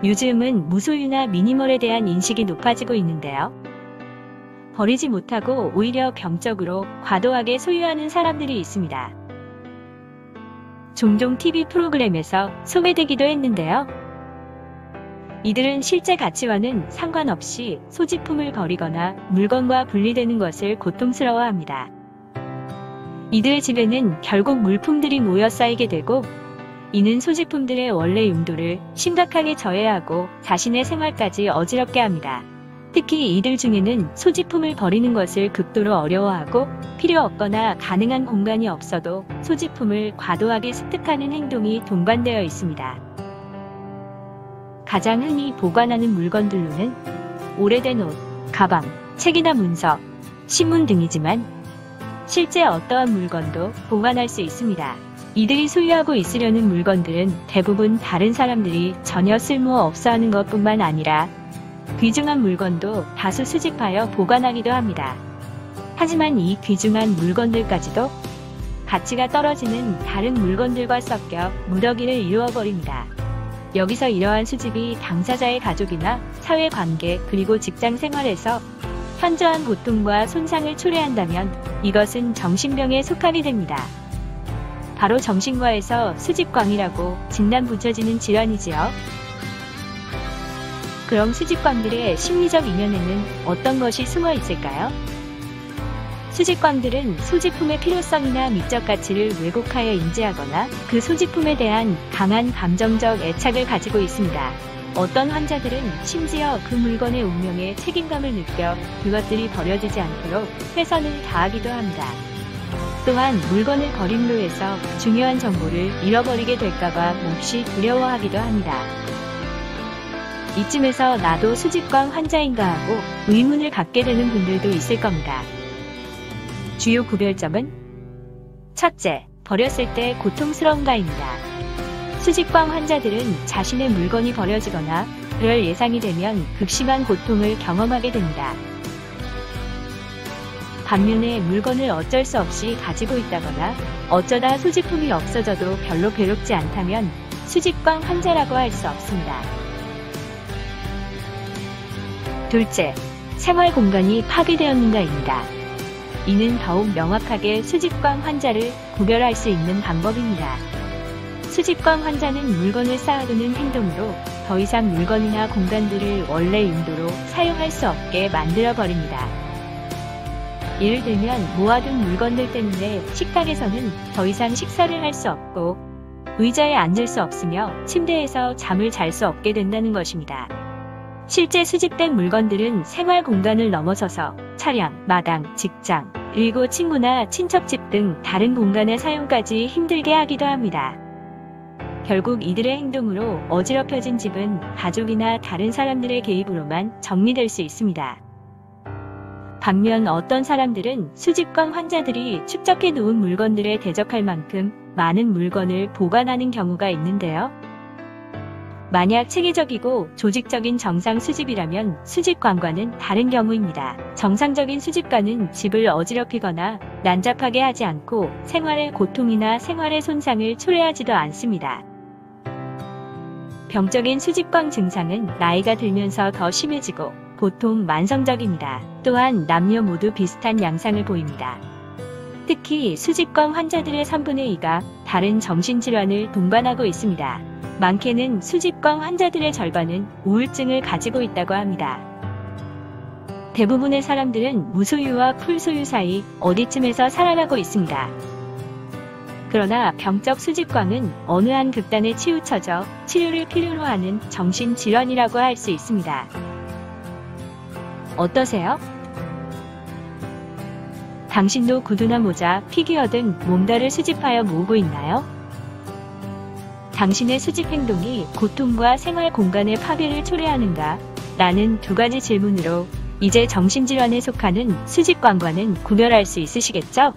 요즘은 무소유나 미니멀에 대한 인식이 높아지고 있는데요. 버리지 못하고 오히려 병적으로 과도하게 소유하는 사람들이 있습니다. 종종 TV 프로그램에서 소개되기도 했는데요. 이들은 실제 가치와는 상관없이 소지품을 버리거나 물건과 분리되는 것을 고통스러워합니다. 이들의 집에는 결국 물품들이 모여 쌓이게 되고, 이는 소지품들의 원래 용도를 심각하게 저해하고 자신의 생활까지 어지럽게 합니다. 특히 이들 중에는 소지품을 버리는 것을 극도로 어려워하고 필요 없거나 가능한 공간이 없어도 소지품을 과도하게 습득하는 행동이 동반되어 있습니다. 가장 흔히 보관하는 물건들로는 오래된 옷, 가방, 책이나 문서, 신문 등이지만 실제 어떠한 물건도 보관할 수 있습니다. 이들이 소유하고 있으려는 물건들은 대부분 다른 사람들이 전혀 쓸모없어 하는 것뿐만 아니라 귀중한 물건도 다수 수집하여 보관하기도 합니다. 하지만 이 귀중한 물건들까지도 가치가 떨어지는 다른 물건들과 섞여 무더기를 이루어버립니다. 여기서 이러한 수집이 당사자의 가족이나 사회관계 그리고 직장 생활에서 현저한 고통과 손상을 초래한다면 이것은 정신병에 속하게 됩니다. 바로 정신과에서 수집광이라고 진단 붙여지는 질환이지요. 그럼 수집광들의 심리적 이면에는 어떤 것이 숨어 있을까요? 수집광들은 소지품의 필요성이나 미적 가치를 왜곡하여 인지하거나 그 소지품에 대한 강한 감정적 애착을 가지고 있습니다. 어떤 환자들은 심지어 그 물건의 운명에 책임감을 느껴 그것들이 버려지지 않도록 최선을 다하기도 합니다. 또한 물건을 버림으로 해서 중요한 정보를 잃어버리게 될까봐 몹시 두려워하기도 합니다. 이쯤에서 나도 수집광 환자인가 하고 의문을 갖게 되는 분들도 있을 겁니다. 주요 구별점은 첫째, 버렸을 때 고통스러움가입니다. 수집광 환자들은 자신의 물건이 버려지거나 그럴 예상이 되면 극심한 고통을 경험하게 됩니다. 반면에 물건을 어쩔 수 없이 가지고 있다거나 어쩌다 소지품이 없어져도 별로 괴롭지 않다면 수집광 환자라고 할 수 없습니다. 둘째, 생활 공간이 파괴되었는가입니다. 이는 더욱 명확하게 수집광 환자를 구별할 수 있는 방법입니다. 수집광 환자는 물건을 쌓아두는 행동으로 더 이상 물건이나 공간들을 원래 용도로 사용할 수 없게 만들어버립니다. 예를 들면 모아둔 물건들 때문에 식탁에서는 더 이상 식사를 할 수 없고 의자에 앉을 수 없으며 침대에서 잠을 잘 수 없게 된다는 것입니다. 실제 수집된 물건들은 생활 공간을 넘어서서 차량, 마당, 직장, 그리고 친구나 친척집 등 다른 공간의 사용까지 힘들게 하기도 합니다. 결국 이들의 행동으로 어지럽혀진 집은 가족이나 다른 사람들의 개입으로만 정리될 수 있습니다. 반면 어떤 사람들은 수집광 환자들이 축적해 놓은 물건들에 대적할 만큼 많은 물건을 보관하는 경우가 있는데요. 만약 체계적이고 조직적인 정상 수집이라면 수집광과는 다른 경우입니다. 정상적인 수집가는 집을 어지럽히거나 난잡하게 하지 않고 생활의 고통이나 생활의 손상을 초래하지도 않습니다. 병적인 수집광 증상은 나이가 들면서 더 심해지고 보통 만성적입니다. 또한 남녀 모두 비슷한 양상을 보입니다. 특히 수집광 환자들의 3분의 2가 다른 정신질환을 동반하고 있습니다. 많게는 수집광 환자들의 절반은 우울증을 가지고 있다고 합니다. 대부분의 사람들은 무소유와 풀소유 사이 어디쯤에서 살아가고 있습니다. 그러나 병적 수집광은 어느 한 극단에 치우쳐져 치료를 필요로 하는 정신질환이라고 할 수 있습니다. 어떠세요? 당신도 구두나 모자, 피규어 등 뭔가를 수집하여 모으고 있나요? 당신의 수집 행동이 고통과 생활 공간의 파괴를 초래하는가? 라는 두 가지 질문으로 이제 정신질환에 속하는 수집광과는 구별할 수 있으시겠죠?